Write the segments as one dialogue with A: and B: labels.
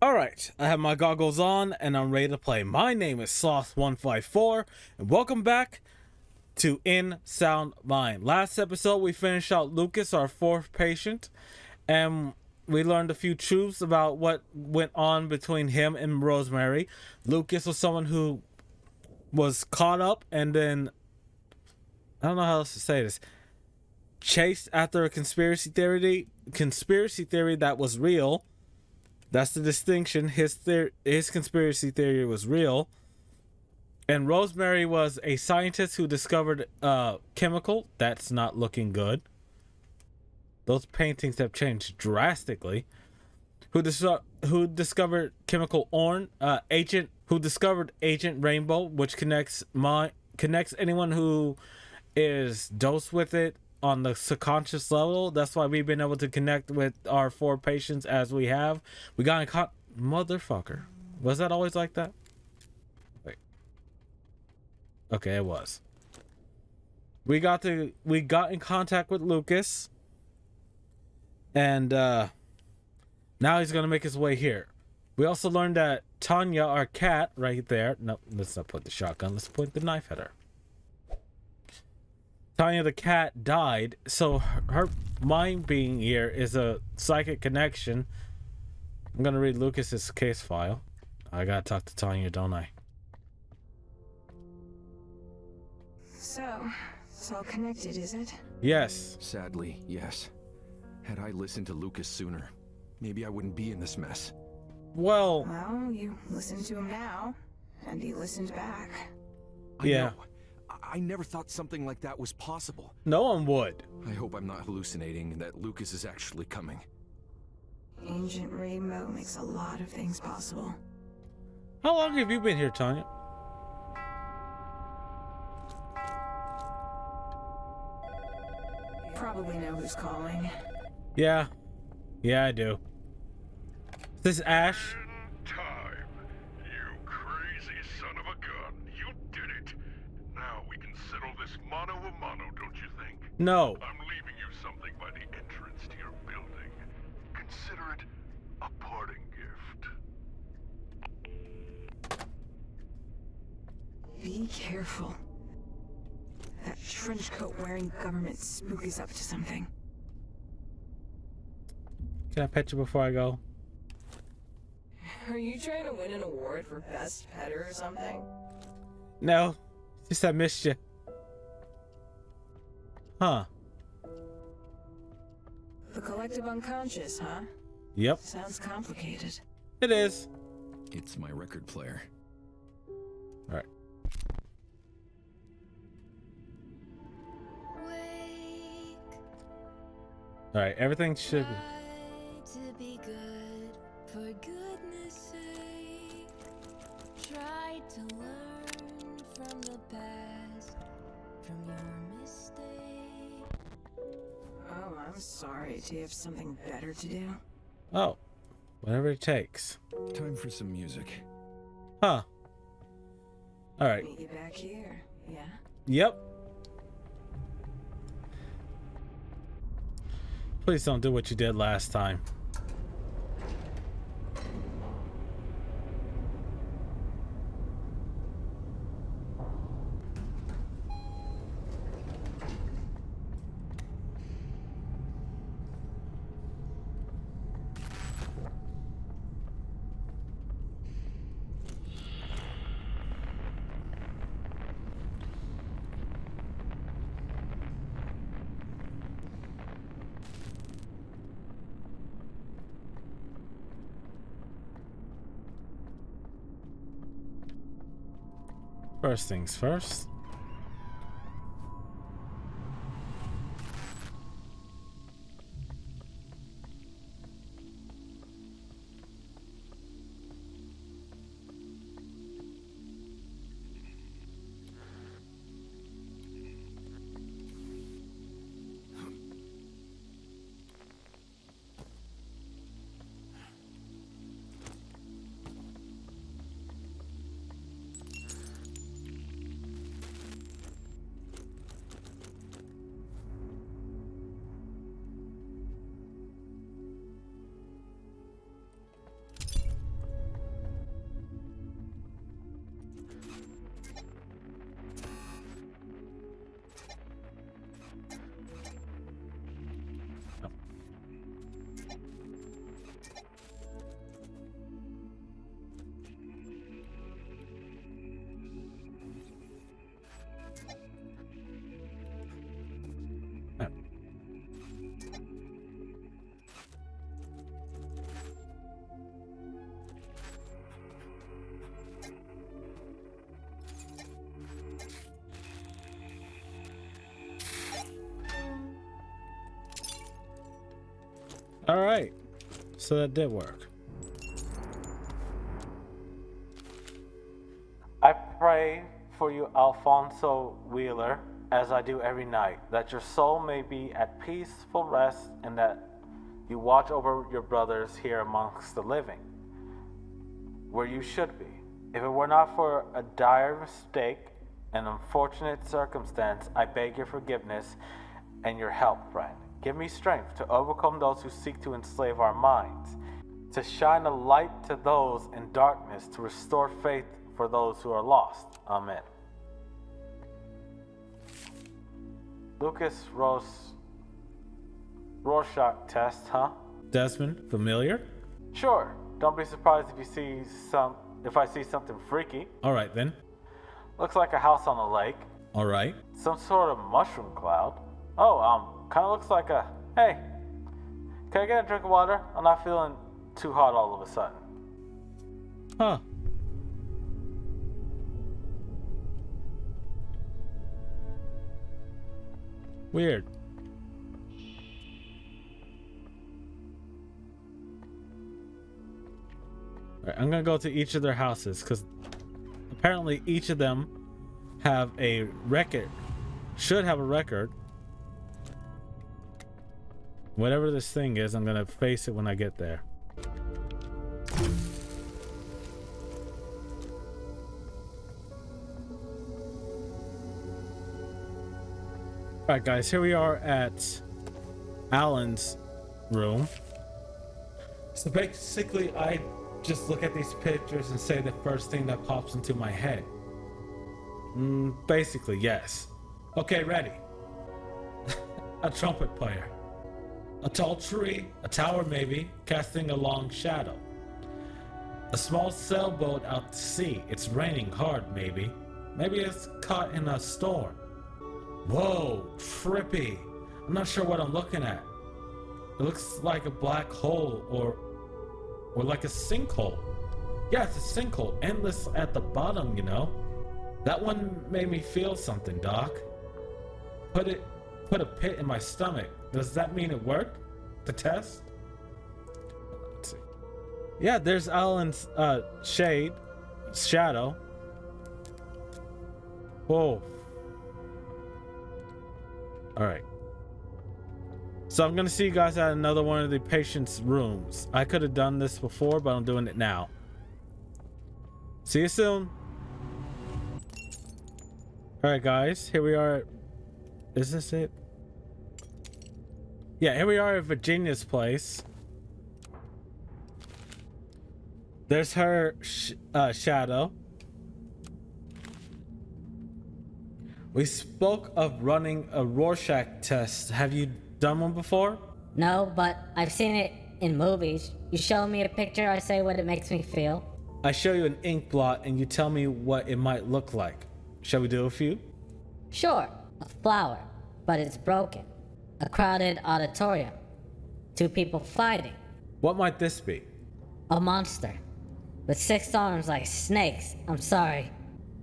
A: Alright, I have my goggles on and I'm ready to play. My name is Sloth154 and welcome back to In Sound Mind. Last episode we finished out Lucas, our fourth patient, and we learned a few truths about what went on between him and Rosemary. Lucas was someone who was caught up and then, I don't know how else to say this, chased after a conspiracy theory that was real. That's the distinction. His conspiracy theory was real. And Rosemary was a scientist who discovered a chemical that's not looking good. Those paintings have changed drastically. Who discovered chemical agent? Who discovered Agent Rainbow, which connects anyone who is dosed with it on the subconscious level. That's why we've been able to connect with our four patients as we have. We got in motherfucker. Was that always like that? Wait. Okay, it was. We got in contact with Lucas, and now he's gonna make his way here. We also learned that Tanya, our cat, right there. No, let's not point the shotgun. Let's point the knife at her. Tanya the cat died, so her mind being here is a psychic connection. I'm gonna read Lucas's case file. I gotta talk to Tanya, don't I?
B: So, it's all connected, is it?
A: Yes.
C: Sadly, yes. Had I listened to Lucas sooner, maybe I wouldn't be in this mess.
A: Well,
B: you listened to him now, and he listened back.
A: yeah.
C: I never thought something like that was possible.
A: No one would.
C: I hope I'm not hallucinating and that Lucas is actually coming.
B: Ancient Rainbow makes a lot of things possible.
A: How long have you been here, Tanya?
B: You probably know who's calling.
A: Yeah. Yeah, I do. This is Ash.
D: Time. You crazy son of a gun. You did it. Now we can settle this mano a mano, don't you think?
A: No.
D: I'm leaving you something by the entrance to your building. Consider it a parting gift.
B: Be careful. That trench coat wearing government spook is up to something.
A: Can I pet you before I go?
B: Are you trying to win an award for best petter or something?
A: No. Just I missed you. Huh.
B: The collective unconscious, huh?
A: Yep.
B: Sounds complicated.
A: It is.
C: It's my record player.
A: Alright. Alright, everything should be.
E: To be good, for goodness sake. Try to learn from the past, from your mistake.
B: Oh, I'm sorry. Do you have something better to do?
A: Oh. Whatever it takes.
C: Time for some music.
A: Huh. Alright.
B: Meet you back here, yeah?
A: Yep. Please don't do what you did last time. First things first. All right. So that did work. I pray for you, Alfonso Wheeler, as I do every night, that your soul may be at peaceful rest and that you watch over your brothers here amongst the living, where you should be. If it were not for a dire mistake, an unfortunate circumstance, I beg your forgiveness and your help, friend. Give me strength to overcome those who seek to enslave our minds, to shine a light to those in darkness, to restore faith for those who are lost. Amen. Lucas Rorschach test, huh? Desmond, familiar? Sure. Don't be surprised if I see something freaky. All right then. Looks like a house on a lake. All right. Some sort of mushroom cloud. Oh, kind of looks like a. Hey, can I get a drink of water? I'm not feeling too hot all of a sudden. Huh. Weird. Alright, I'm gonna go to each of their houses because apparently each of them have a record. Should have a record. Whatever this thing is, I'm gonna face it when I get there. Alright guys, here we are at Alan's room. So basically I just look at these pictures and say the first thing that pops into my head. Basically, yes. Okay, ready. A trumpet player. A tall tree, a tower maybe, casting a long shadow. A small sailboat out to sea. It's raining hard maybe. Maybe it's caught in a storm. Whoa, trippy. I'm not sure what I'm looking at. It looks like a black hole or like a sinkhole. Yeah, it's a sinkhole, endless at the bottom, you know. That one made me feel something, Doc. Put a pit in my stomach. Does that mean it worked? The test? Let's see. Yeah, there's Alan's shadow. Whoa. Alright. So I'm gonna see you guys at another one of the patient's rooms. I could have done this before, but I'm doing it now. See you soon. Alright guys, here we are. Is this it? Yeah, here we are at Virginia's place. There's her shadow. We spoke of running a Rorschach test. Have you done one before?
F: No, but I've seen it in movies. You show me a picture, I say what it makes me feel.
A: I show you an ink blot and you tell me what it might look like. Shall we do a few?
F: Sure, a flower, but it's broken. A crowded auditorium. Two people fighting.
A: What might this be?
F: A monster. With 6 arms like snakes. I'm sorry.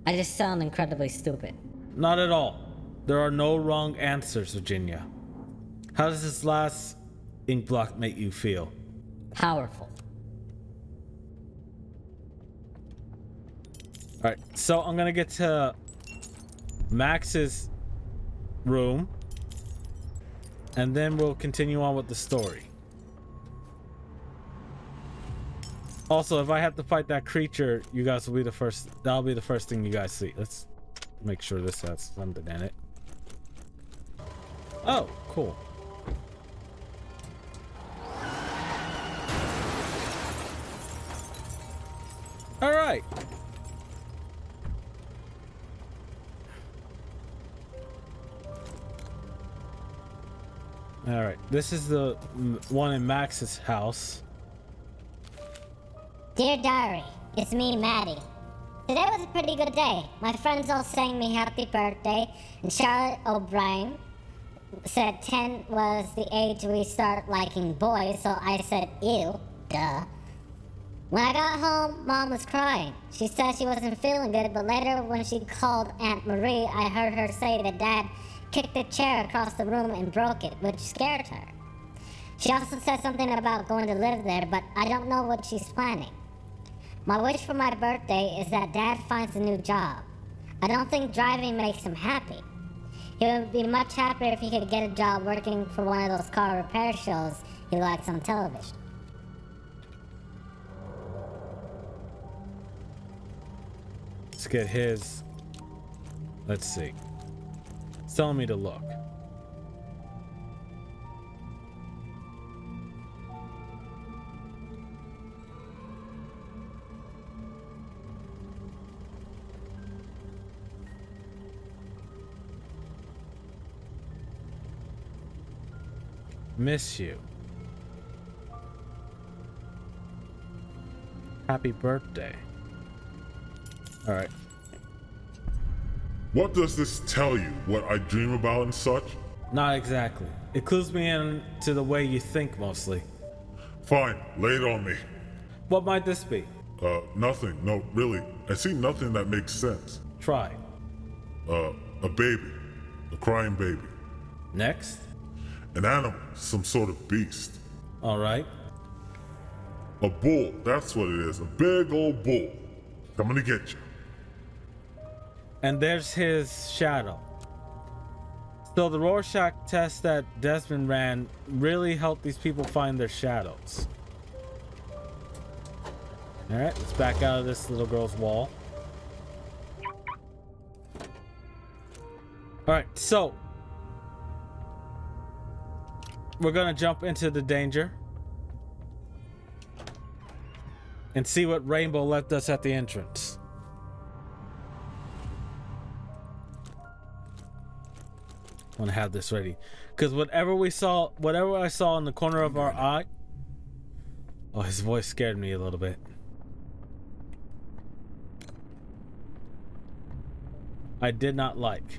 F: I just sound incredibly stupid.
A: Not at all. There are no wrong answers, Virginia. How does this last ink block make you feel?
F: Powerful.
A: Alright, so I'm gonna get to Max's room. And then we'll continue on with the story. Also, if I have to fight that creature, you guys will be the first. That'll be the first thing you guys see. Let's make sure this has something in it. Oh, cool. All right. All right. This is the one in Max's house.
G: Dear Diary, it's me, Maddie. Today was a pretty good day. My friends all sang me happy birthday, and Charlotte O'Brien said 10 was the age we start liking boys, so I said, ew, duh. When I got home, Mom was crying. She said she wasn't feeling good, but later when she called Aunt Marie, I heard her say that Dad kicked a chair across the room and broke it, which scared her. She also said something about going to live there, but I don't know what she's planning. My wish for my birthday is that Dad finds a new job. I don't think driving makes him happy. He would be much happier if he could get a job working for one of those car repair shows he likes on television.
A: Let's get his. Let's see. It's telling me to look. Miss you. Happy birthday. All right.
H: What does this tell you? What I dream about and such?
A: Not exactly. It clues me in to the way you think mostly.
H: Fine, lay it on me.
A: What might this be?
H: Nothing. No, really. I see nothing that makes sense.
A: Try.
H: A baby. A crying baby.
A: Next.
H: An animal. Some sort of beast.
A: All right.
H: A bull. That's what it is. A big old bull. Coming to get you.
A: And there's his shadow. So the Rorschach test that Desmond ran really helped these people find their shadows. All right, let's back out of this little girl's wall. All right, so we're gonna jump into the danger and see what Rainbow left us at the entrance. I want to have this ready because whatever I saw in the corner of our eye. Oh, his voice scared me a little bit. I did not like.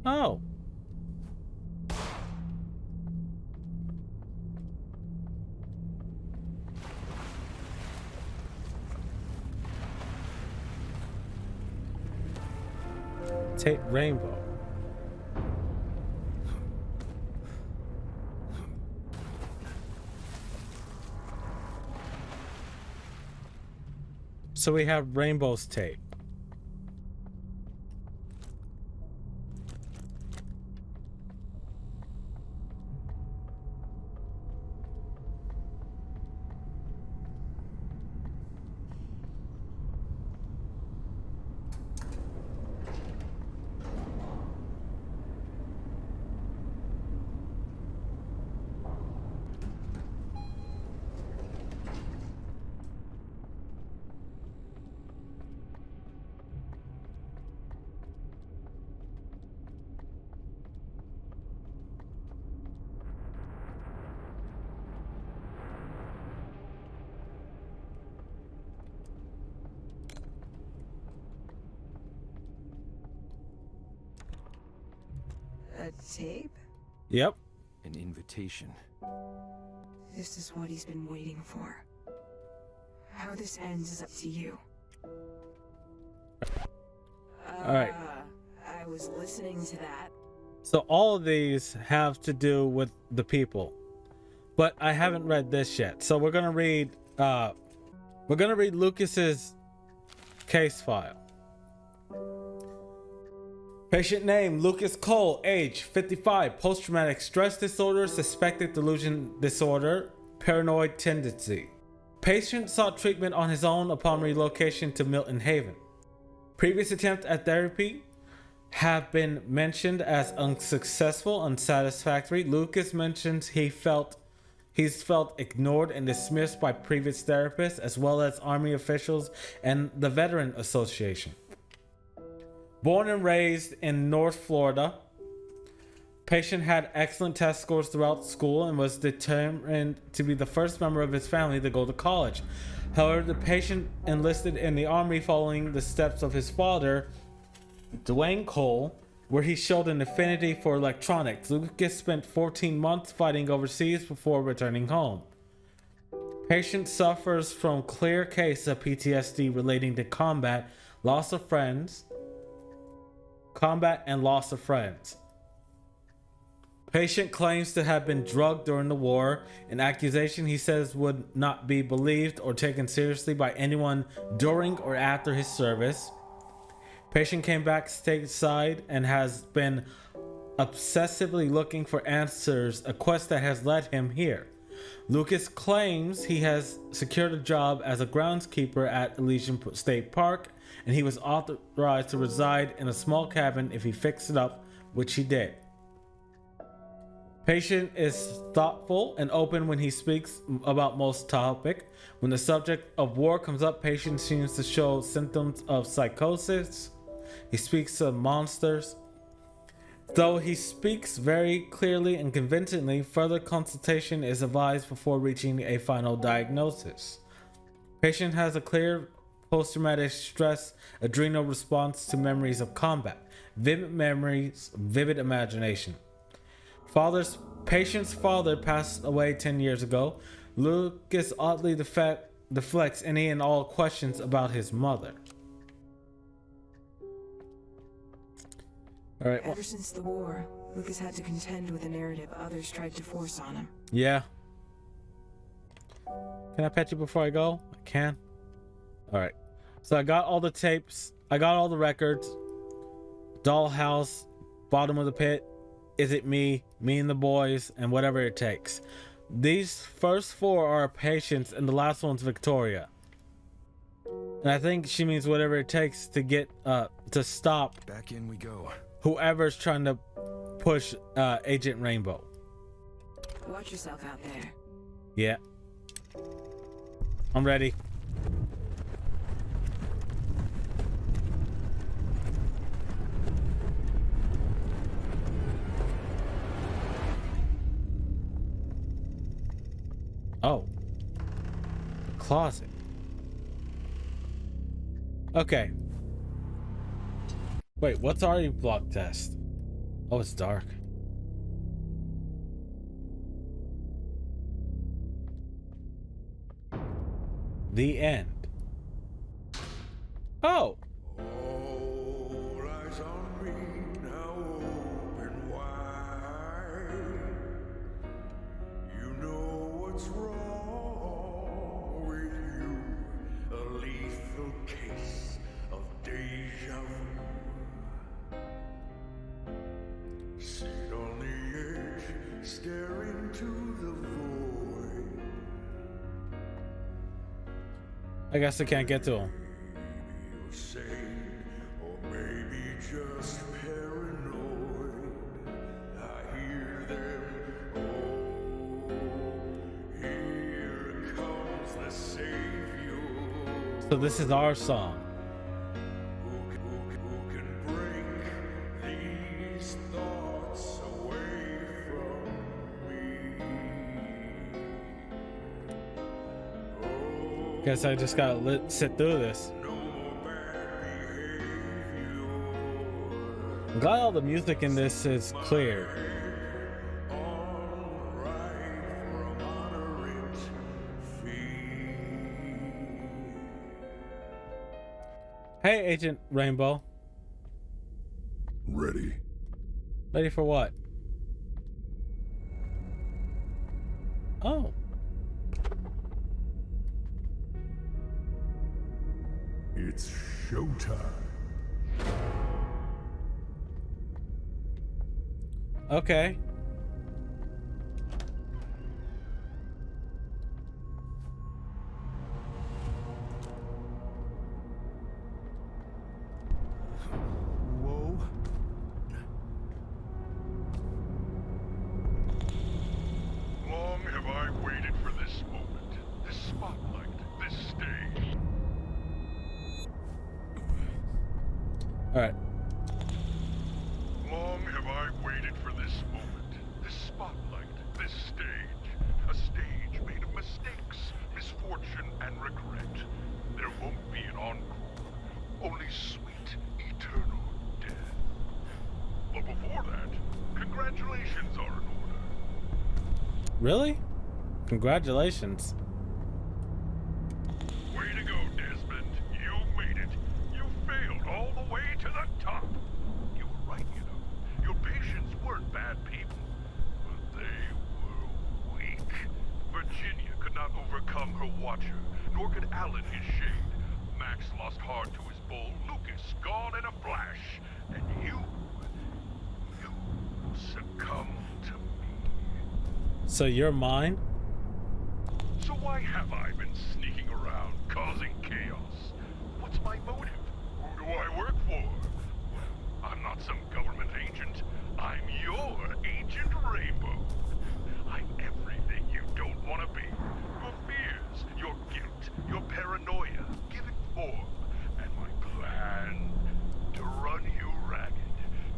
A: Oh. Take Rainbow. So we have Rainbow's tape.
B: A tape?
A: Yep.
C: An invitation.
B: This is what he's been waiting for. How this ends is up to you.
A: All right.
B: I was listening to that.
A: So all of these have to do with the people, but I haven't read this yet. So we're gonna read Lucas's case file. Patient name Lucas Cole, age 55, post-traumatic stress disorder, suspected delusion disorder, paranoid tendency. Patient sought treatment on his own upon relocation to Milton Haven. Previous attempts at therapy have been mentioned as unsuccessful, unsatisfactory. Lucas mentions he's felt ignored and dismissed by previous therapists as well as Army officials and the Veteran Association. Born and raised in North Florida, patient had excellent test scores throughout school and was determined to be the first member of his family to go to college. However, the patient enlisted in the Army following the steps of his father, Dwayne Cole, where he showed an affinity for electronics. Lucas spent 14 months fighting overseas before returning home. Patient suffers from clear case of PTSD relating to combat and loss of friends. Patient claims to have been drugged during the war, an accusation he says would not be believed or taken seriously by anyone during or after his service. Patient came back stateside and has been obsessively looking for answers, a quest that has led him here. Lucas claims he has secured a job as a groundskeeper at Elysian State Park, and he was authorized to reside in a small cabin if he fixed it up, which he did. Patient is thoughtful and open when he speaks about most topic. When the subject of war comes up, Patient seems to show symptoms of psychosis. He speaks of monsters. Though he speaks very clearly and convincingly, further consultation is advised before reaching a final diagnosis. Patient has a clear post-traumatic stress adrenal response to memories of combat, vivid memories, vivid imagination. Patient's father passed away 10 years ago. Lucas oddly deflects any and all questions about his mother. All right.
B: Ever since the war, Lucas had to contend with a narrative others tried to force on him.
A: Yeah. Can I pet you before I go? I can. All right. So I got all the tapes. I got all the records. Dollhouse, Bottom of the Pit, Is It Me, Me and the Boys, and Whatever It Takes. These first four are Patience, and the last one's Victoria. And I think she means whatever it takes to get to stop
C: Back in we go.
A: whoever's trying to push Agent Rainbow.
B: Watch yourself out there.
A: Yeah. I'm ready. Oh. Closet. Okay. Wait, what's our block test? Oh, it's dark. The end. Oh.
D: All eyes on me now, open wide. You know what's wrong with you? A lethal case of deja vu. Sit on the edge, staring to the void.
A: I guess I can't get to him.
D: You're sane, or maybe just paranoid. I hear them. Oh, here comes the savior.
A: So this is our song.
D: Who can break these thoughts away from me? Oh,
A: Guess I just gotta sit through this.
D: no bad behavior.
A: I'm glad all the music in this is clear. Hey, Agent Rainbow.
H: Ready.
A: Ready for what? Oh.
H: It's showtime.
A: Okay.
C: Whoa.
D: Long have I waited for this moment, this spotlight, this stage.
A: All right.
D: Long have I waited for this moment, this spotlight, this stage. A stage made of mistakes, misfortune, and regret. There won't be an encore, only sweet, eternal death.
A: Really? Congratulations.
D: Way to go, Desmond. You made it. You failed all the way to the top. You were right, you know. Your patients weren't bad people, but they were weak. Virginia could not overcome her watcher, nor could Alan his shade. Max lost heart to his bull, Lucas gone in a flash, and you succumbed to me.
A: So you're mine?
D: So why have I been sneaking around, causing chaos? What's my motive? Who do I work for? Well, I'm not some government agent. I'm your Agent Rainbow. I'm everything you don't want to be. Your fears, your guilt, your paranoia, giving form. And my plan to run you ragged,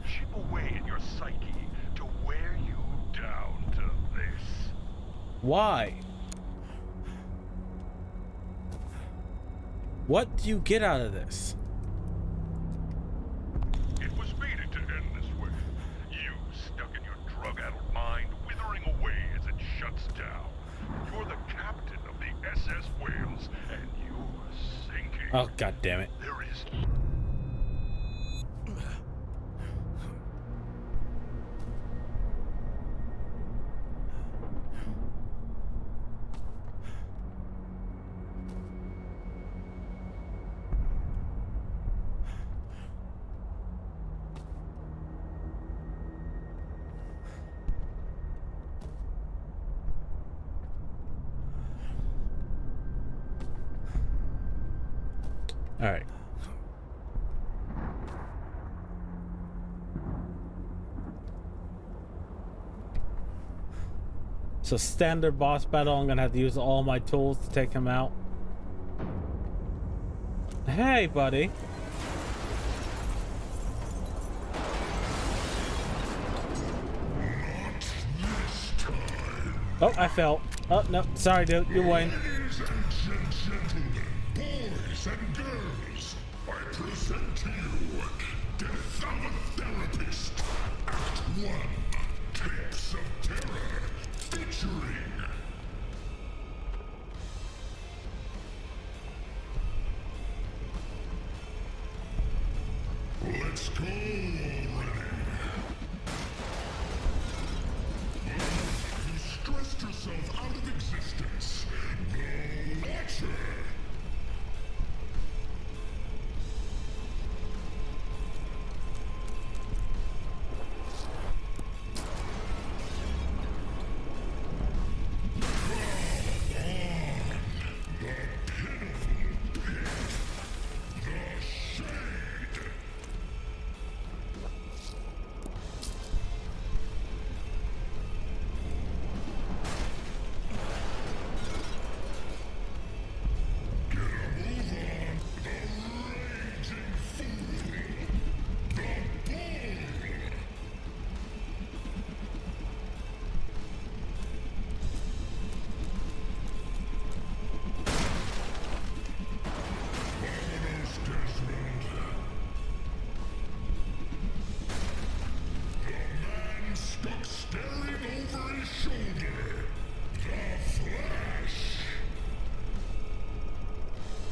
D: chip away at your psyche, to wear you down to this.
A: Why? What do you get out of this?
D: It was fated to end this way. You, stuck in your drug-addled mind, withering away as it shuts down. You're the captain of the SS Wales, and you're sinking.
A: Oh, god damn it.
D: There is...
A: All right. So standard boss battle, I'm gonna have to use all my tools to take him out. Hey, buddy. Oh, I fell. Oh, no. Sorry, dude. You win.
H: Ladies and gentlemen, boys and girls, I present to you Death of a Therapist, Act 1, Tapes of Terror, featuring... Let's go already. You stressed yourself out of existence. The Watcher.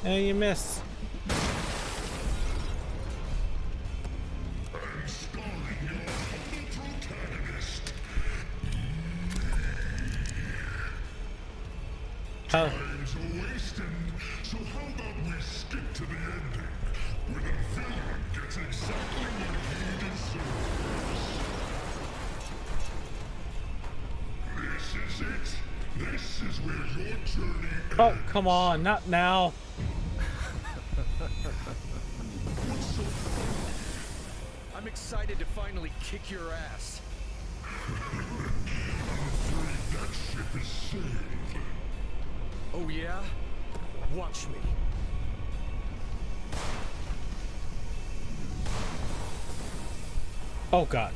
A: Hey, you miss.
H: I'm starring your humble protagonist.
A: Oh.
H: Time's a-wasting, so how about we skip to the ending, where the villain gets exactly what he deserves. This is it. This is where your journey ends.
A: Oh, come on, not now.
C: I'm excited to finally kick your ass.
H: I'm afraid that ship is sailed.
C: Oh yeah? Watch me.
A: Oh god.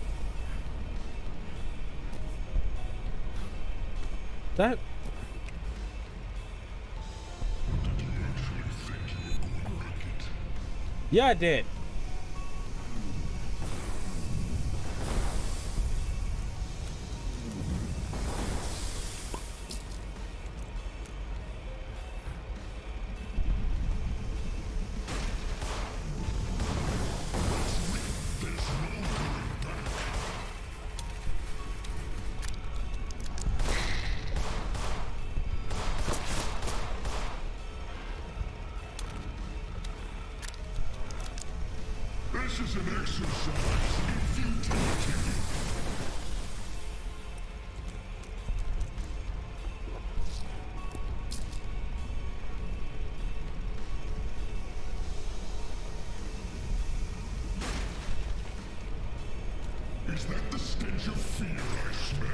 A: That...
H: Did you actually think you were going to wreck it?
A: Yeah, I did.
H: This is an exercise in futility. Is that the stench of fear I smell?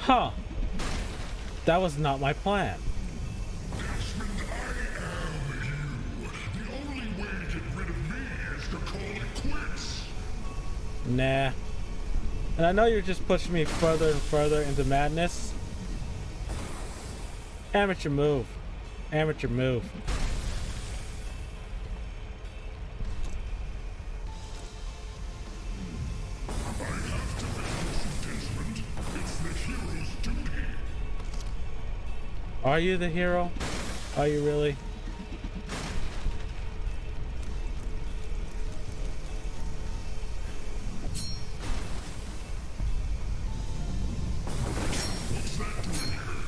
A: Huh. That was not my plan.
H: Desmond, I am you. The only way to get rid of me is to call it quits.
A: Nah. And I know you're just pushing me further and further into madness. Amateur move. Amateur move.
H: I have to vanquish you, Desmond. It's the hero's duty.
A: Are you the hero? Are you really?
H: What's that doing here?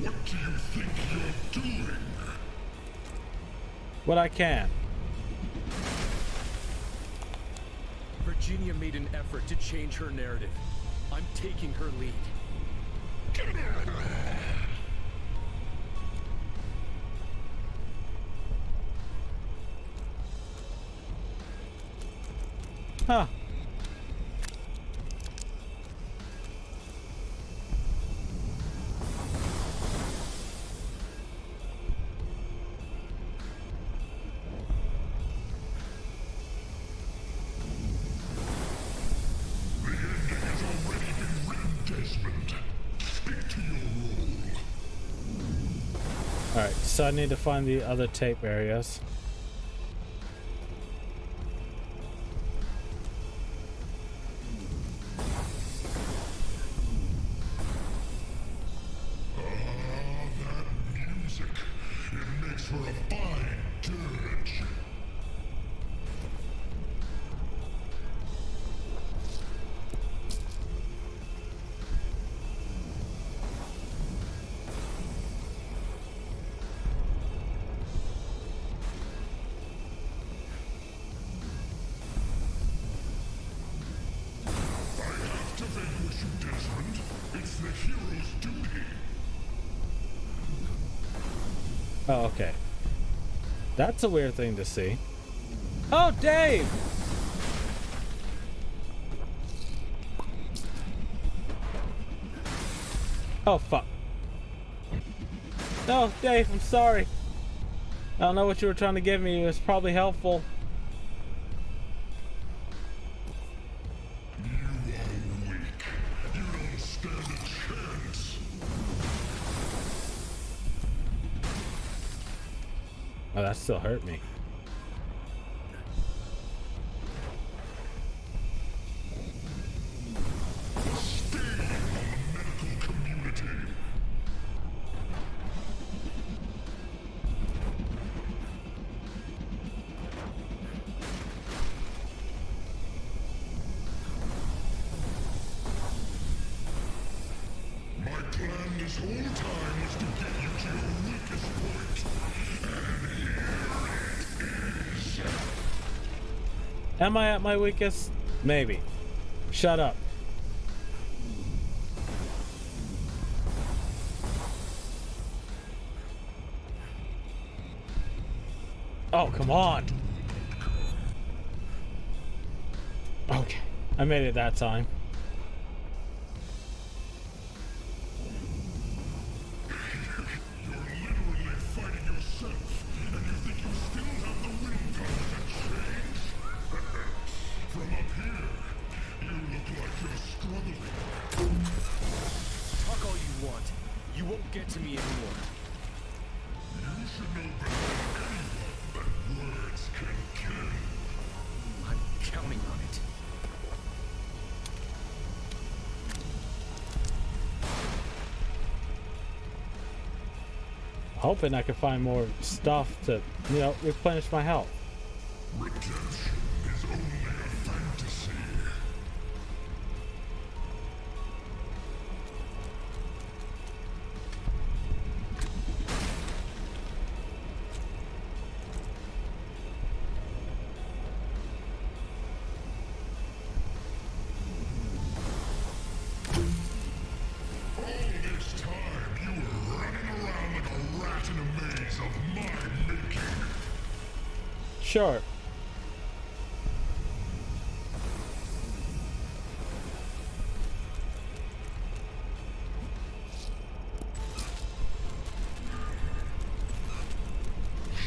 H: What do you think you're doing?
A: What I can.
C: Virginia made an effort to change her narrative. I'm taking her lead.
A: Huh.
H: The ending has already been written, Desmond. Stick to your role.
A: Alright, so I need to find the other tape areas.
H: That music. It makes for a fine dirge. I have to vanquish you, Desmond. It's the hero's duty.
A: Oh, okay. That's a weird thing to see. Oh, Dave! Oh, fuck. No, Dave, I'm sorry. I don't know what you were trying to give me. It was probably helpful.
H: You are weak. You don't stand a chance.
A: Oh, that still hurt me.
H: Stay on the medical community. My plan this whole time was to get you to your weakest point. And here it is.
A: Am I at my weakest? Maybe. Shut up. Oh, come on. Okay. I made it that time.
H: You're literally fighting yourself, and you think you still have the wind power to change? From up here, you look like you're struggling.
C: Talk all you want. You won't get to me anymore.
H: You should know better than anyone that words can kill.
C: I'm counting on it.
A: hoping I can find more stuff to, replenish my health.
H: Redemption is only a fantasy. All this time, you were running around like a rat in a maze of my making.
A: Sure.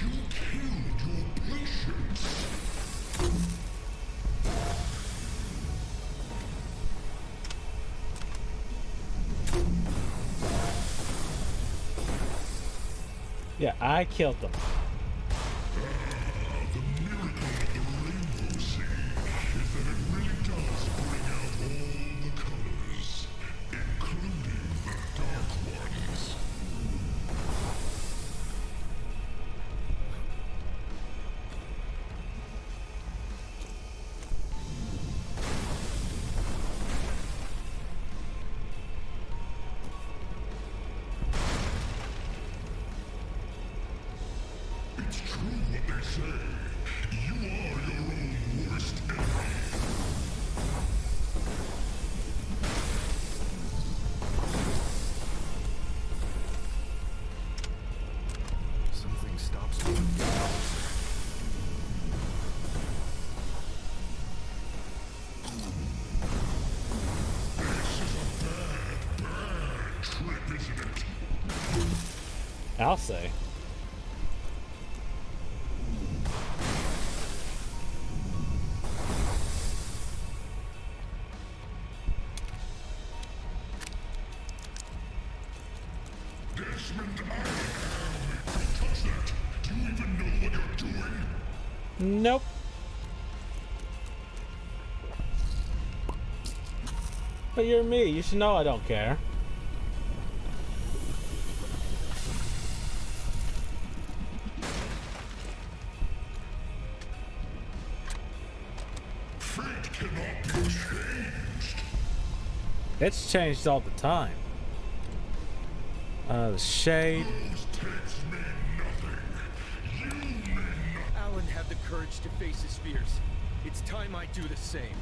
H: You killed your patients.
A: Yeah, I killed them.
H: The miracle of the Rainbow Siege is that it really does bring out all the colors, including the dark ones. It's true what they say. You are your own worst enemy.
C: Something stops me.
H: This is a bad, bad trip, isn't it?
A: I'll say.
H: Desmond, I am. Don't touch that. Do you even know what you're doing?
A: Nope. But you're me. You should know I don't care.
H: Fate cannot be changed.
A: It's changed all the time. The shade.
H: Those tapes mean nothing. You mean nothing.
I: Alan had the courage to face his fears. It's time I do the same.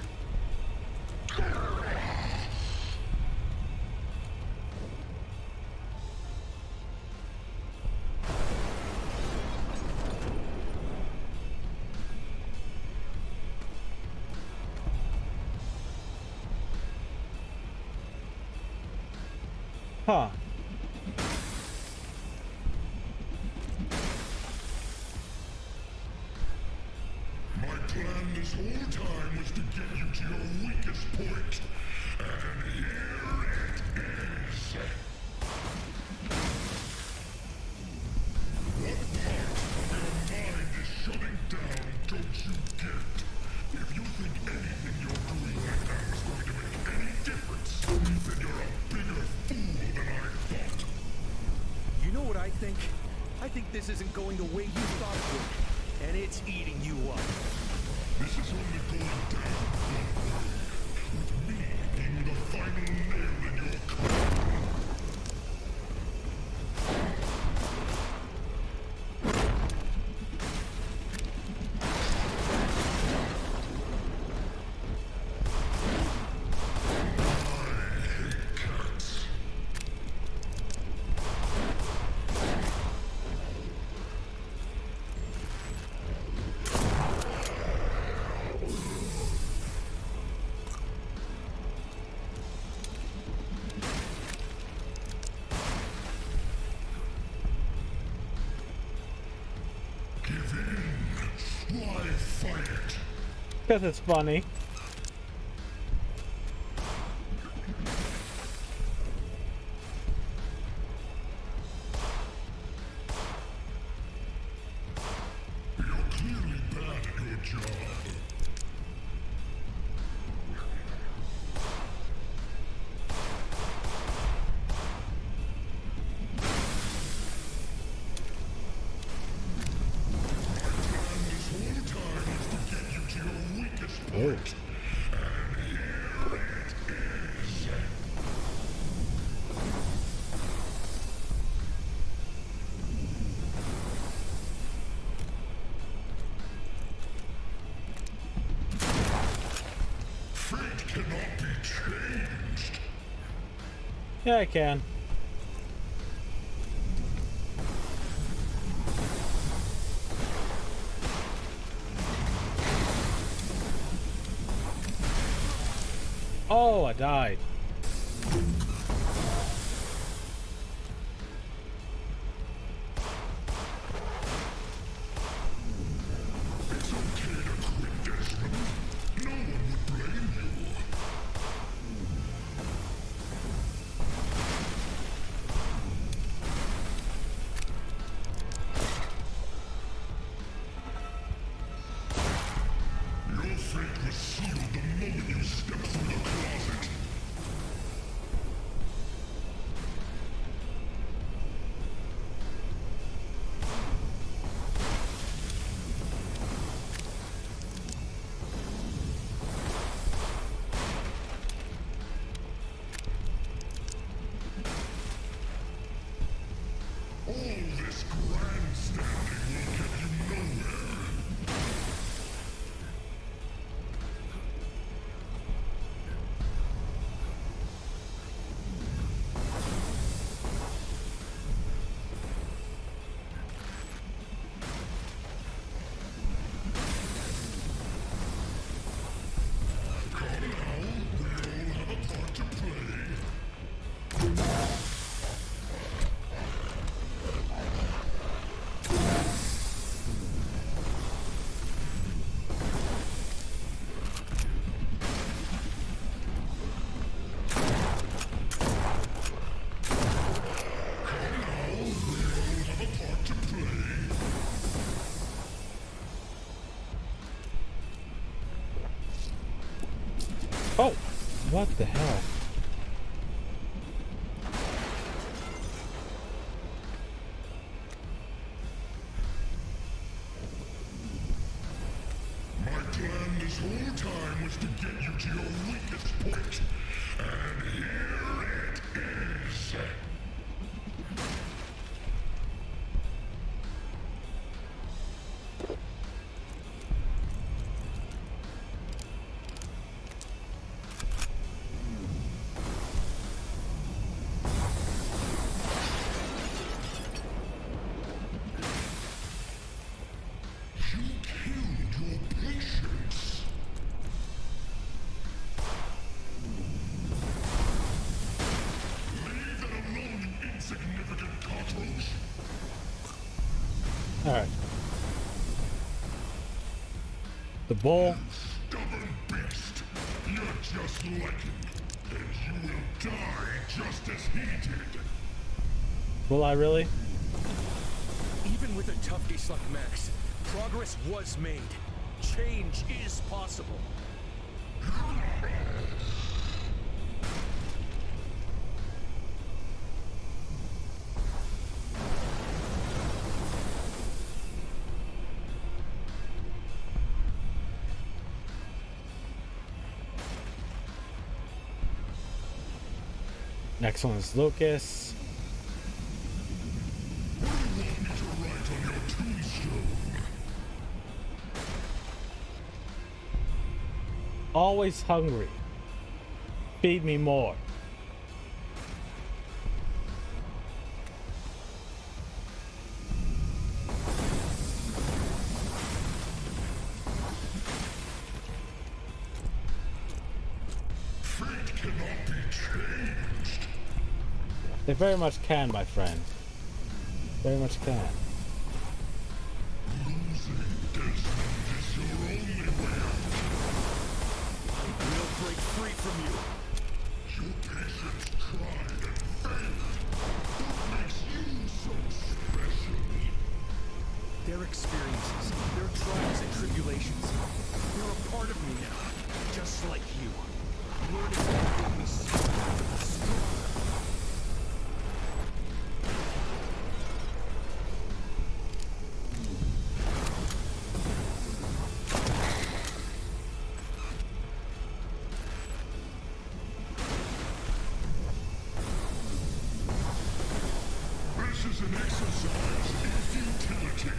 A: Huh.
H: My plan this whole time was to get you to your weakest point. And here it is. What part of your mind is shutting down, don't you get? If you think anything you're doing right now is going to make any difference, then you're a bigger fool than I thought.
I: You know what I think? I think this isn't going the way you thought it would. And it's eating you up.
H: This is only going down one way, with me being the final nail in your coffin. I hate cats. Give in. Why fight it?
A: Because it's funny.
H: You're clearly bad at your job.
A: Yeah, I can. Oh, I died.
H: Your fate was sealed the moment you stepped through the closet. All this grandstanding will get you nowhere. Come now, we all have a part to play. Have a part to play.
A: Oh, what the hell?
H: My plan this whole time was to get you to your weakest point. And here it is. You killed your patience. Leave that alone, you insignificant cockroach.
A: Alright. The bull.
H: Stubborn beast. You're just like him. And you will die just as he did.
A: Will I really?
I: Even with a tough case like Max, progress was made. Change is possible.
A: Next one is Lucas.
H: What do you want me to write on your tombstone?
A: Always hungry. Feed me more.
H: Fate cannot be changed.
A: They very much can, my friend. Very much can.
H: Losing Desmond is your only way out.
I: We'll break free from you.
H: Your patience tried and failed. What makes you so special?
I: Their experiences, their trials and tribulations, they're a part of me now, just like you. Learning to make me stronger.
H: This is an exercise in futility.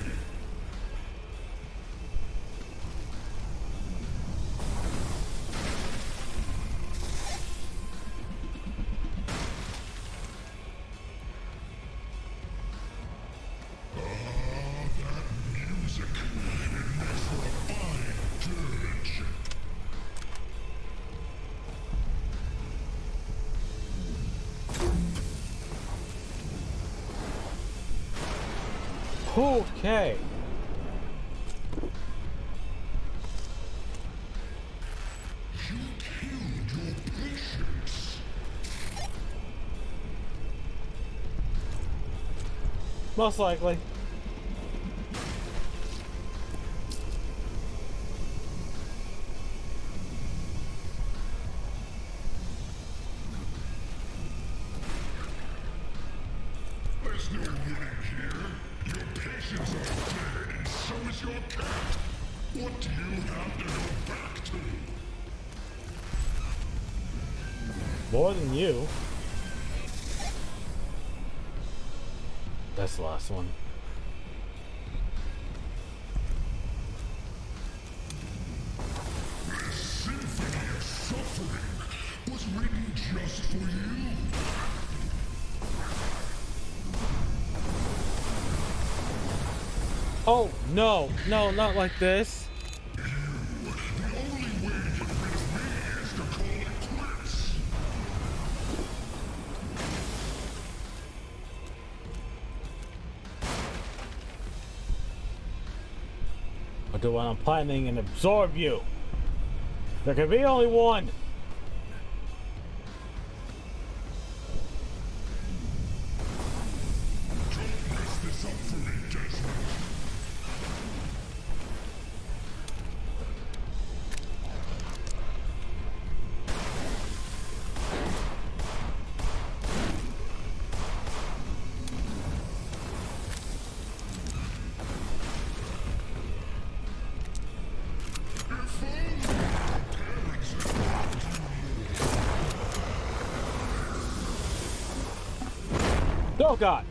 A: Okay.
H: You killed your patients.
A: Most likely.
H: There's no winning here. Your patients are dead, and so is your cat. What do you have to go back to?
A: More than you. That's the last one.
H: This symphony of suffering was written just for you.
A: Oh, no. No, not like this.
H: The only way to get rid of me is to call it quits.
A: Or do I'm planning and absorb you? There can be only one.
H: Don't mess this up for me, Desmond.
A: Oh, God.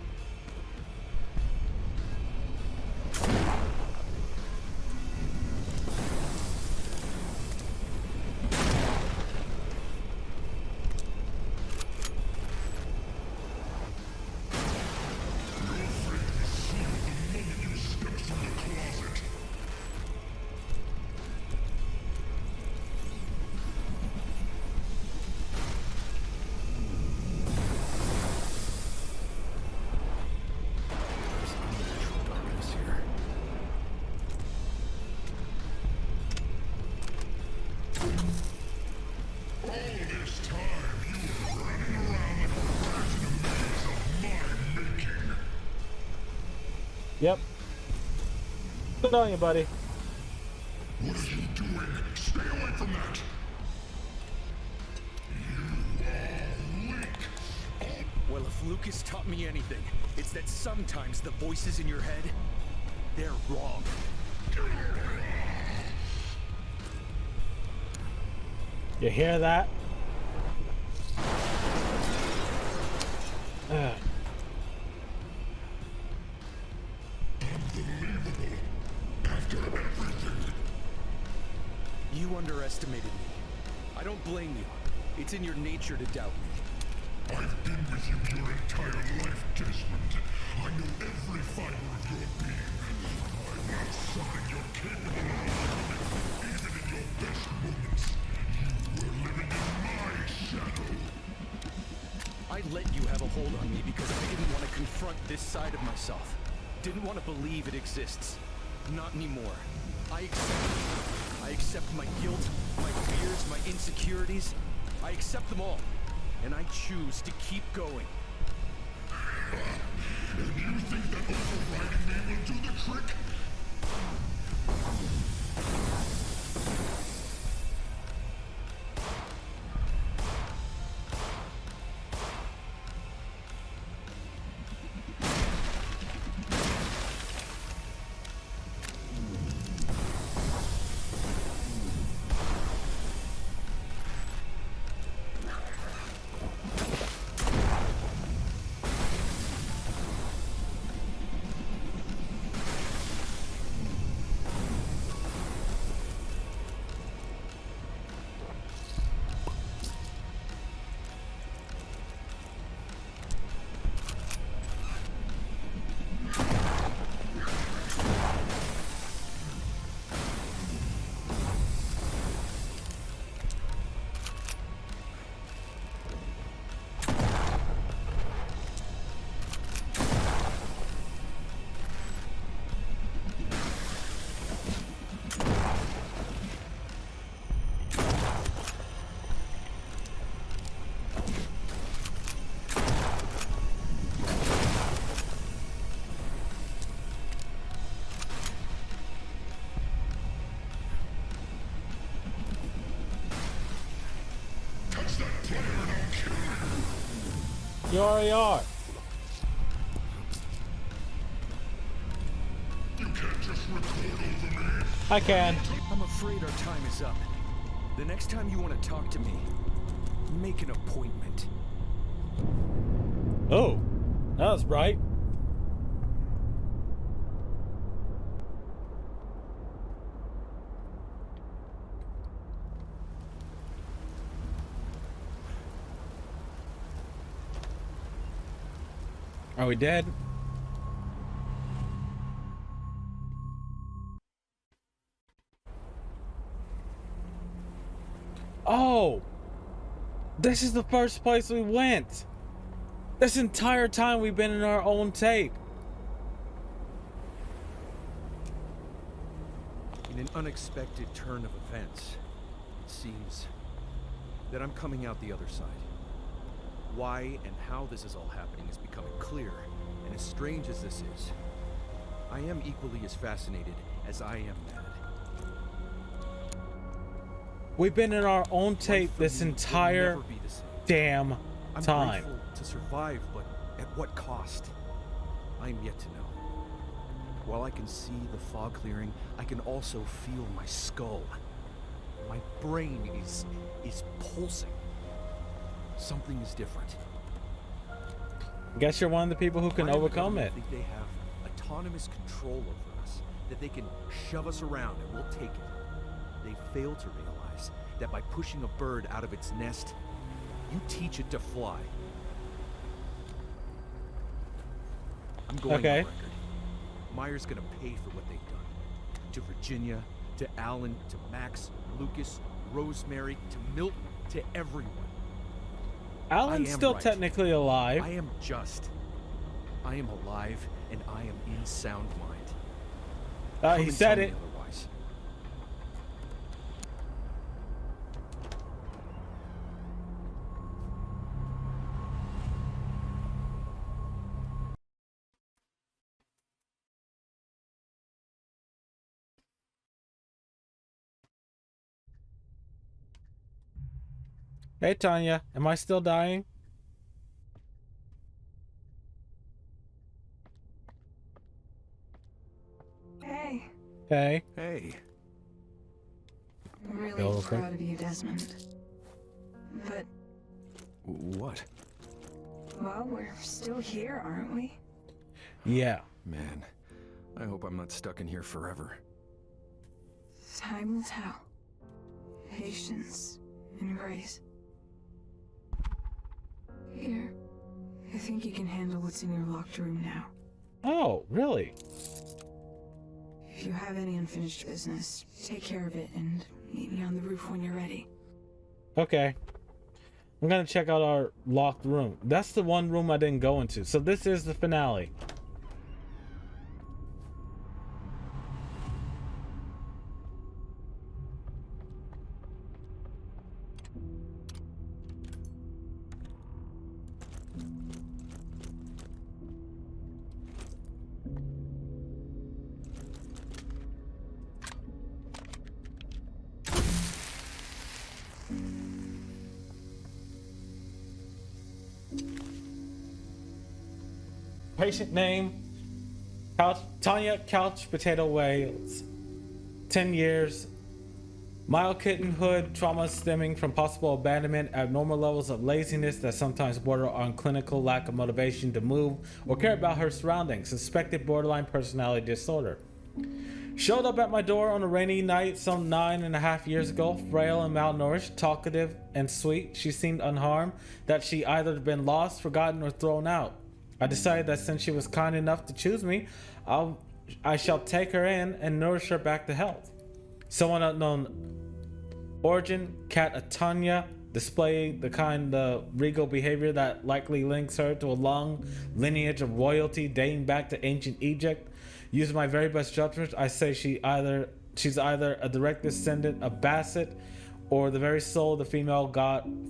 A: Yep. Good on you, buddy.
H: What are you doing? Stay away from that! You are weak.
I: Well, if Lucas taught me anything, it's that sometimes the voices in your head, they're wrong.
A: You hear that?
H: Unbelievable. After everything.
I: You underestimated me. I don't blame you. It's in your nature to doubt me.
H: I've been with you your entire life, Desmond. I know every fiber of your being. I'm not something you're capable of overcoming. Even in your best moments, you were living in my shadow.
I: I let you have a hold on me because I didn't want to confront this side of myself. Didn't want to believe it exists. Not anymore. I accept it. I accept my guilt, my fears, my insecurities. I accept them all. And I choose to keep going.
H: And you think that overriding me will do the trick?
A: You already are.
H: You can't just record over me.
A: I can.
I: I'm afraid our time is up. The next time you want to talk to me, make an appointment.
A: Oh, that was bright. Are we dead? Oh, this is the first place we went. This entire time we've been in our own tape.
I: In an unexpected turn of events, it seems that I'm coming out the other side. Why and how this is all happening is becoming clear, and as strange as this is, I am equally as fascinated as I am mad.
A: We've been in our own tape
I: Life for
A: this
I: me will
A: entire
I: never be the same.
A: damn
I: I'm
A: time.
I: grateful to survive, but at what cost? I'm yet to know. While I can see the fog clearing, I can also feel my skull. My brain is pulsing. Something is different.
A: Guess you're one of the people who can
I: I and the
A: overcome it.
I: government think they have autonomous control over us, that they can shove us around and we'll take it. They fail to realize that by pushing a bird out of its nest, you teach it to fly. I'm going
A: Okay.
I: on record. Meyer's gonna pay for what they've done. To Virginia, to Alan, to Max, Lucas, Rosemary, to Milton, to everyone.
A: Alan's
I: I am
A: still
I: right.
A: technically alive.
I: I am just. I am alive and I am in sound mind. Come
A: He
I: and
A: said
I: tell me
A: it.
I: otherwise.
A: Hey Tanya, am I still dying?
B: Hey,
A: Hey.
I: Hey,
B: I'm really
A: Go over.
B: proud of you, Desmond. But,
C: What?
B: well, we're still here, aren't we?
A: Yeah.
C: Man, I hope I'm not stuck in here forever.
B: Time will tell. Patience and grace. Here, I think you can handle what's in your locked room now.
A: Oh, really?
B: If you have any unfinished business, take care of it and meet me on the roof when you're ready.
A: Okay. I'm gonna check out our locked room. That's the one room I didn't go into. So this is the finale. Patient name, Tanya Couch Potato Wales. 10 years. Mild kittenhood trauma stemming from possible abandonment, abnormal levels of laziness that sometimes border on clinical lack of motivation to move or care about her surroundings, suspected borderline personality disorder. Showed up at my door on a rainy night some 9.5 years ago, frail and malnourished, talkative and sweet. She seemed unharmed, that she either been lost, forgotten, or thrown out. I decided that since she was kind enough to choose me, I shall take her in and nourish her back to health. Someone unknown origin, Cat Tanya, displaying the kind of regal behavior that likely links her to a long lineage of royalty dating back to ancient Egypt. Using my very best judgment, I say she's either a direct descendant of Basset or the very soul of the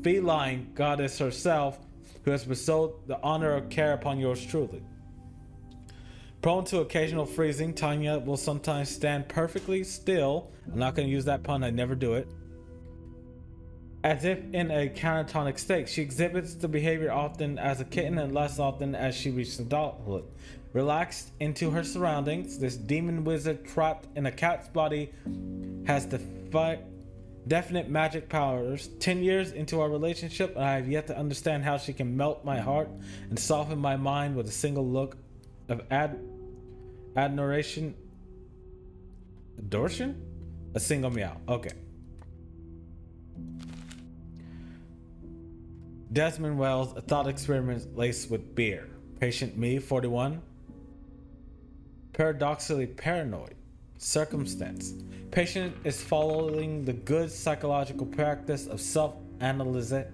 A: feline goddess herself, who has bestowed the honor of care upon yours truly. Prone to occasional freezing, Tanya will sometimes stand perfectly still. I'm not going to use that pun, I never do it. As if in a catatonic state, she exhibits the behavior often as a kitten and less often as she reaches adulthood. Relaxed into her surroundings, this demon wizard trapped in a cat's body has definite magic powers. 10 years into our relationship, and I have yet to understand how she can melt my heart and soften my mind with a single look of adoration. Adoration? A single meow. Okay. Desmond Wells, a thought experiment laced with beer. Patient me, 41. Paradoxically paranoid. Circumstance. Patient is following the good psychological practice of self-analysis.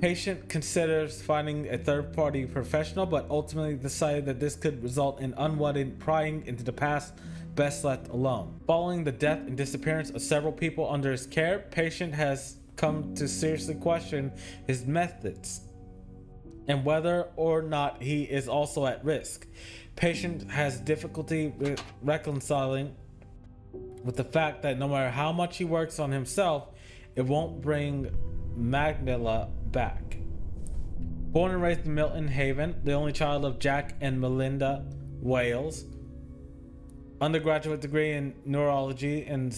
A: Patient considers finding a third-party professional, but ultimately decided that this could result in unwanted prying into the past, best left alone. Following the death and disappearance of several people under his care, Patient has come to seriously question his methods and whether or not he is also at risk. Patient has difficulty with reconciling with the fact that no matter how much he works on himself, it won't bring Magdala back. Born and raised in Milton Haven, the only child of Jack and Melinda Wales. Undergraduate degree in neurology and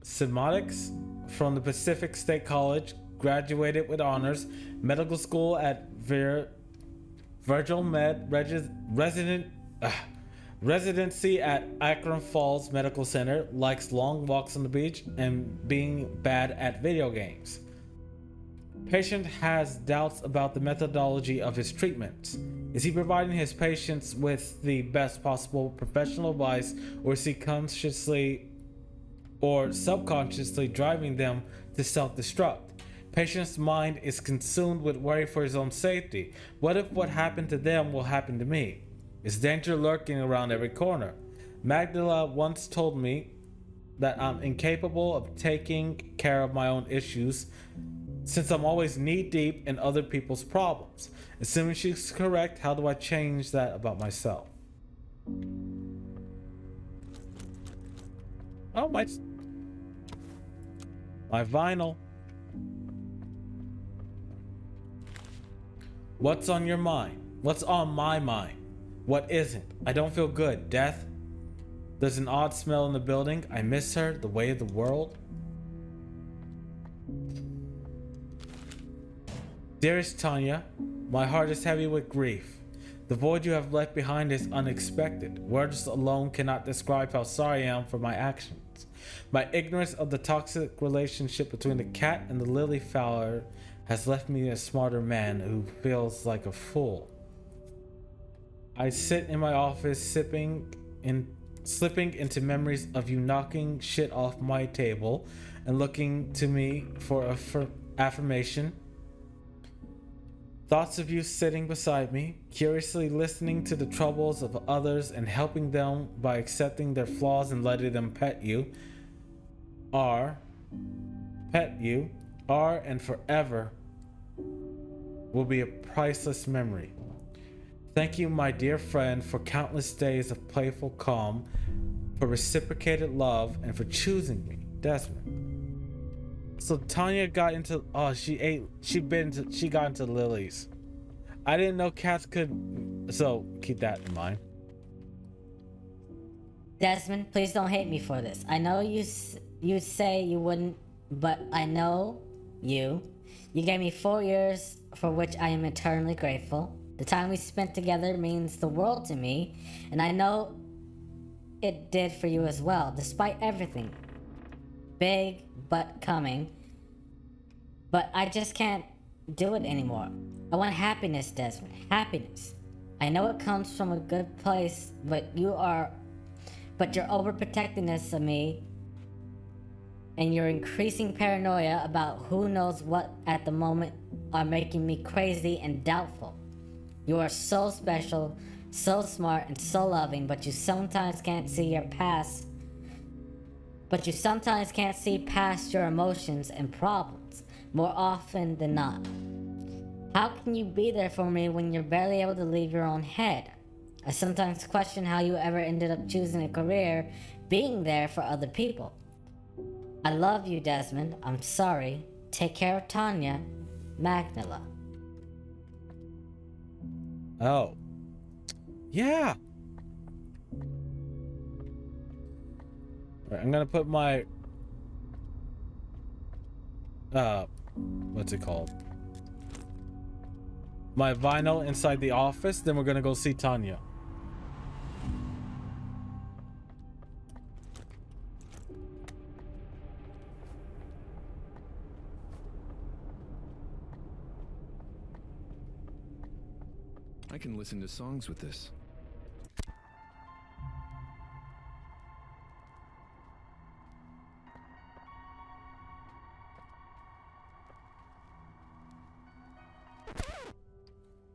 A: semiotics from the Pacific State College. Graduated with honors. Medical school at Virgil Med. Residency at Akron Falls Medical Center. Likes long walks on the beach and being bad at video games. Patient has doubts about the methodology of his treatments. Is he providing his patients with the best possible professional advice, or is he consciously or subconsciously driving them to self-destruct? Patient's mind is consumed with worry for his own safety. What if what happened to them will happen to me? Is danger lurking around every corner? Magdala once told me that I'm incapable of taking care of my own issues since I'm always knee-deep in other people's problems. Assuming she's correct, how do I change that about myself? Oh, my vinyl. What's on your mind? What's on my mind? What isn't? I don't feel good. Death? There's an odd smell in the building. I miss her. The way of the world. Dearest Tanya, my heart is heavy with grief. The void you have left behind is unexpected. Words alone cannot describe how sorry I am for my actions. My ignorance of the toxic relationship between the cat and the lily flower has left me a smarter man who feels like a fool. I sit in my office slipping into memories of you knocking shit off my table and looking to me for affirmation. Thoughts of you sitting beside me, curiously listening to the troubles of others and helping them by accepting their flaws and letting them pet you are and forever will be a priceless memory. Thank you, my dear friend, for countless days of playful calm, for reciprocated love, and for choosing me, Desmond. So Tanya got into she got into lilies. I didn't know cats could, so keep that in mind.
F: Desmond, please don't hate me for this. I know you say you wouldn't, but I know you. You gave me 4 years, for which I am eternally grateful. The time we spent together means the world to me, and I know it did for you as well, despite everything. Big but coming. But I just can't do it anymore. I want happiness, Desmond. Happiness. I know it comes from a good place, but your overprotectiveness of me and your increasing paranoia about who knows what at the moment are making me crazy and doubtful. You are so special, so smart, and so loving, but you sometimes can't see your past. But you sometimes can't see past your emotions and problems, more often than not. How can you be there for me when you're barely able to leave your own head? I sometimes question how you ever ended up choosing a career being there for other people. I love you, Desmond. I'm sorry. Take care of Tanya. Magnilla.
A: Oh. Yeah. Alright, I'm gonna put my what's it called? My vinyl inside the office, then we're gonna go see Tanya.
C: I can listen to songs with this.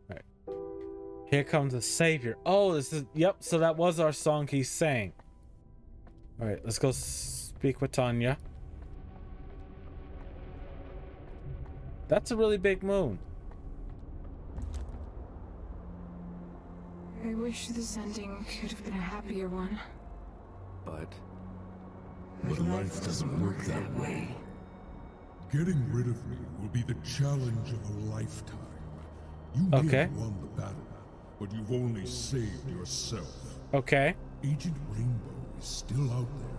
A: Alright. Here comes the savior. Oh, this is, yep, so that was our song he sang. Alright, let's go speak with Tanya. That's a really big moon.
B: I wish this ending could have been a happier one.
C: But
H: Life doesn't work that way. Getting rid of me will be the challenge of a lifetime. You may
A: Okay.
H: have won the battle, but you've only saved yourself.
A: Okay.
H: Agent Rainbow is still out there,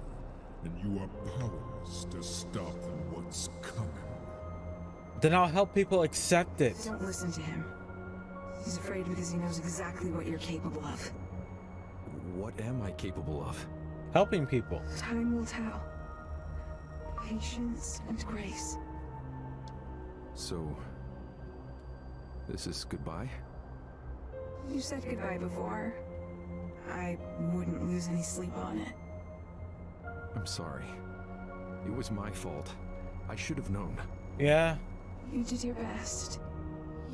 H: and you are powerless to stop what's coming.
A: Then I'll help people accept it.
B: Don't listen to him. He's afraid because he knows exactly what you're capable of.
C: what am I capable of?
A: Helping people.
B: Time will tell. Patience and grace.
C: So, this is goodbye?
B: You said goodbye before. I wouldn't lose any sleep on it.
C: I'm sorry. It was my fault. I should have known.
A: Yeah.
B: You did your best.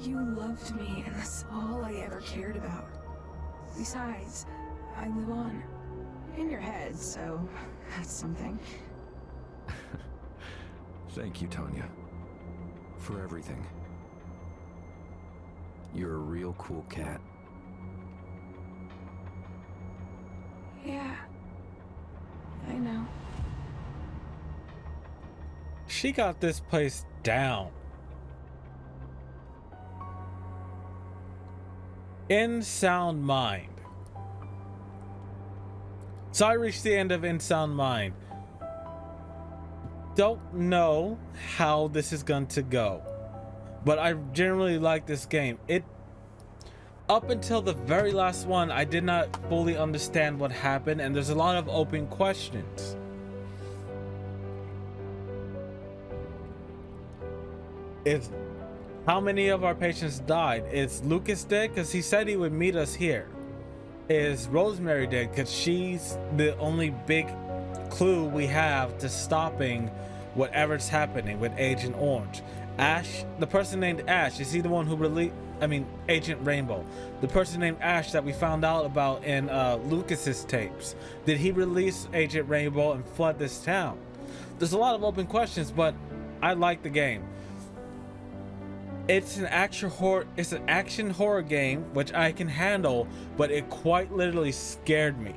B: You loved me, and that's all I ever cared about. Besides, I live on. In your head, so that's something.
C: Thank you, Tanya. For everything. You're a real cool cat.
B: Yeah. I know.
A: She got this place down. In Sound Mind. So I reached the end of In Sound Mind. Don't know how this is going to go, but I generally like this game. Up until the very last one, I did not fully understand what happened, and there's a lot of open questions. Is how many of our patients died? Is Lucas dead? Because he said he would meet us here. Is Rosemary dead? Because she's the only big clue we have to stopping whatever's happening with Agent Orange. Ash, the person named Ash, is he the one who released? I mean, Agent Rainbow, the person named Ash that we found out about in Lucas's tapes. Did he release Agent Rainbow and flood this town? There's a lot of open questions, but I like the game. It's an action horror game, which I can handle, but it quite literally scared me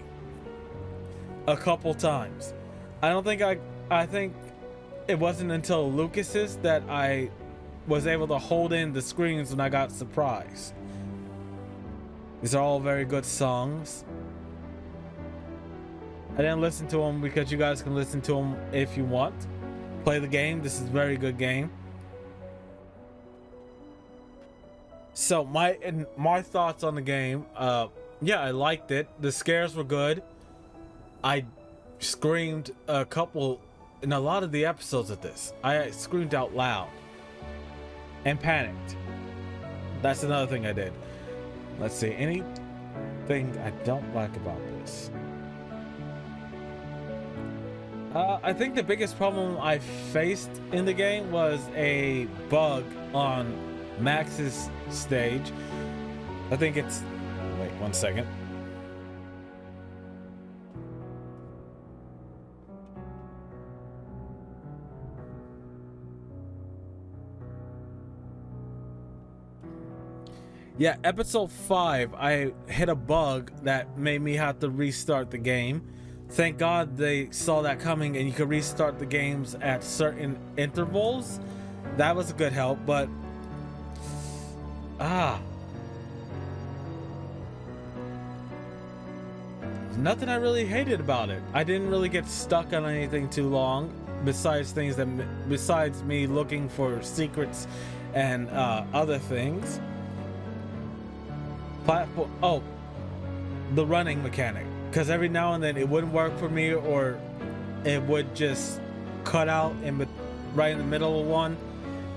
A: a couple times. I think it wasn't until Lucas's that I was able to hold in the screams when I got surprised. These are all very good songs. I didn't listen to them because you guys can listen to them if you want. Play the game. This is a very good game. So my thoughts on the game, yeah, I liked it. The scares were good. I screamed in a lot of the episodes of this. I screamed out loud and panicked. That's another thing I did. Let's see, anything I don't like about this. I think the biggest problem I faced in the game was a bug on Max's stage. I think it's... Wait 1 second. Yeah, episode 5, I hit a bug that made me have to restart the game. thank God they saw that coming and you could restart the games at certain intervals. That was a good help, but nothing I really hated about it. I didn't really get stuck on anything too long, besides me looking for secrets and other things. The running mechanic, because every now and then it wouldn't work for me, or it would just cut out right in the middle of one.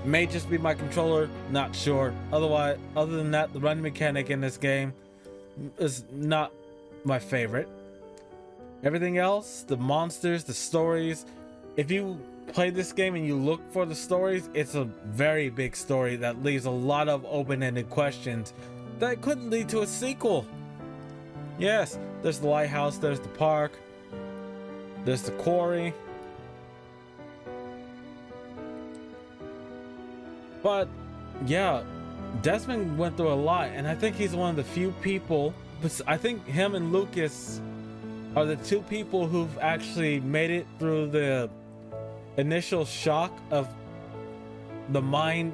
A: May just be my controller, not sure. Other than that, the running mechanic in this game is not my favorite. Everything else, the monsters, the stories, if you play this game and you look for the stories, it's a very big story that leaves a lot of open-ended questions that could lead to a sequel. Yes, there's the lighthouse, there's the park, there's the quarry. But yeah, Desmond went through a lot, and I think he's one of the few people, I think him and Lucas are the two people who've actually made it through the initial shock of the mind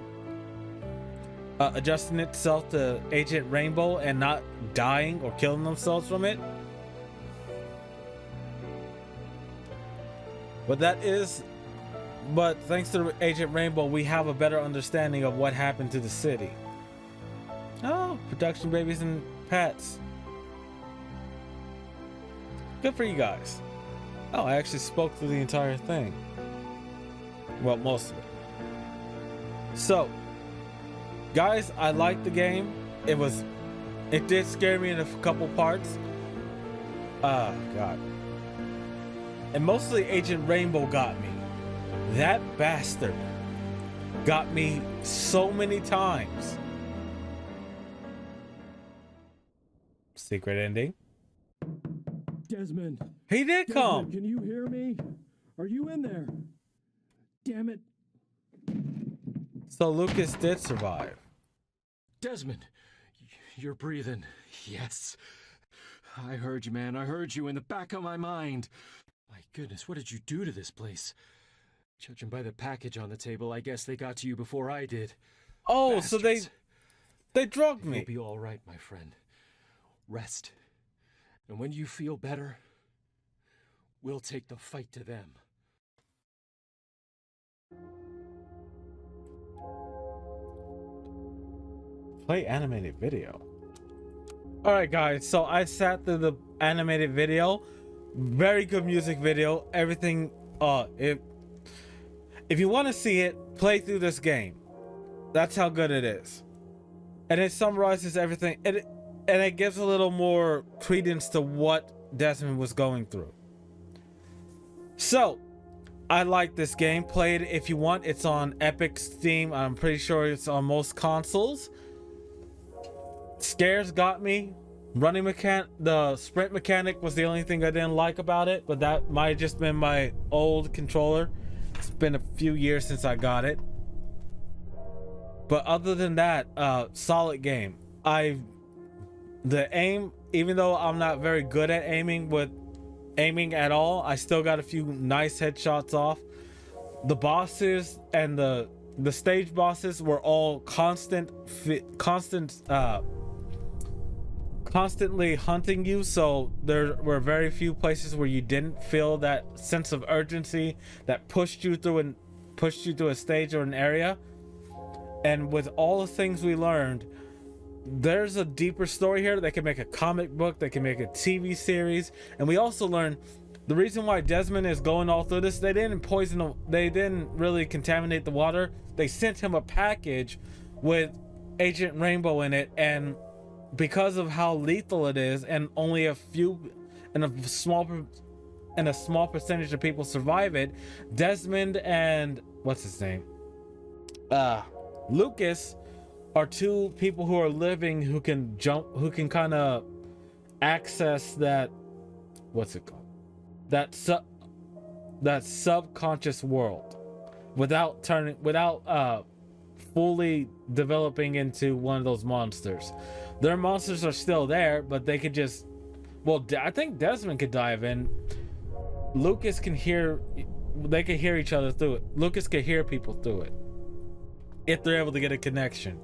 A: adjusting itself to Agent Rainbow and not dying or killing themselves from it. But thanks to Agent Rainbow, we have a better understanding of what happened to the city. Oh, production babies and pets. Good for you guys. Oh, I actually spoke through the entire thing. Well, most of it. So, guys, I liked the game. It did scare me in a couple parts. God. And mostly Agent Rainbow got me. That bastard got me so many times. Secret ending.
J: Desmond.
A: He did come.
J: Desmond, can you hear me? Are you in there? Damn it.
A: So Lucas did survive.
I: Desmond, you're breathing. Yes. I heard you, man. I heard you in the back of my mind. My goodness, what did you do to this place? Judging by the package on the table, I guess they got to you before I did.
A: Oh,
I: Bastards.
A: so they drugged me.
I: You'll be all right, my friend. Rest. And when you feel better, we'll take the fight to them.
A: Play animated video. Alright guys, so I sat through the animated video. Very good music video. Everything, if you want to see it, play through this game. That's how good it is. And it summarizes everything. And it gives a little more credence to what Desmond was going through. So, I like this game. Play it if you want. It's on Epic, Steam. I'm pretty sure it's on most consoles. Scares got me. The sprint mechanic was the only thing I didn't like about it, but that might have just been my old controller. It's been a few years since I got it. But other than that, solid game. The aim, even though I'm not very good at aiming at all, I still got a few nice headshots off. The bosses and the stage bosses were all constantly hunting you, so there were very few places where you didn't feel that sense of urgency that pushed you through a stage or an area. And with all the things we learned, there's a deeper story here. They can make a comic book, they can make a TV series. And we also learned the reason why Desmond is going all through this, they didn't really contaminate the water. They sent him a package with Agent Rainbow in it, and because of how lethal it is, and only a small percentage of people survive it, Desmond and what's his name, Lucas, are two people who are living who can kind of access that, what's it called, that subconscious world without fully developing into one of those monsters. Their monsters are still there, but they could just, well, I think Desmond could dive in. Lucas can hear, they can hear each other through it. Lucas can hear people through it if they're able to get a connection.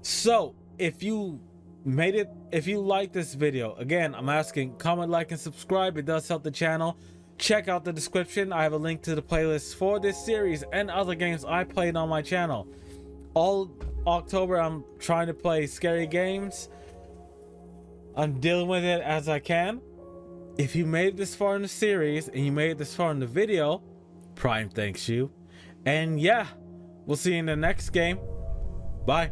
A: So if you made it, if you like this video, again, I'm asking, comment, like, and subscribe. It does help the channel. Check out the description. I have a link to the playlist for this series and other games I played on my channel. All October, I'm trying to play scary games. I'm dealing with it as I can. If you made it this far in the series and you made it this far in the video, Prime thanks you. And yeah, we'll see you in the next game. Bye.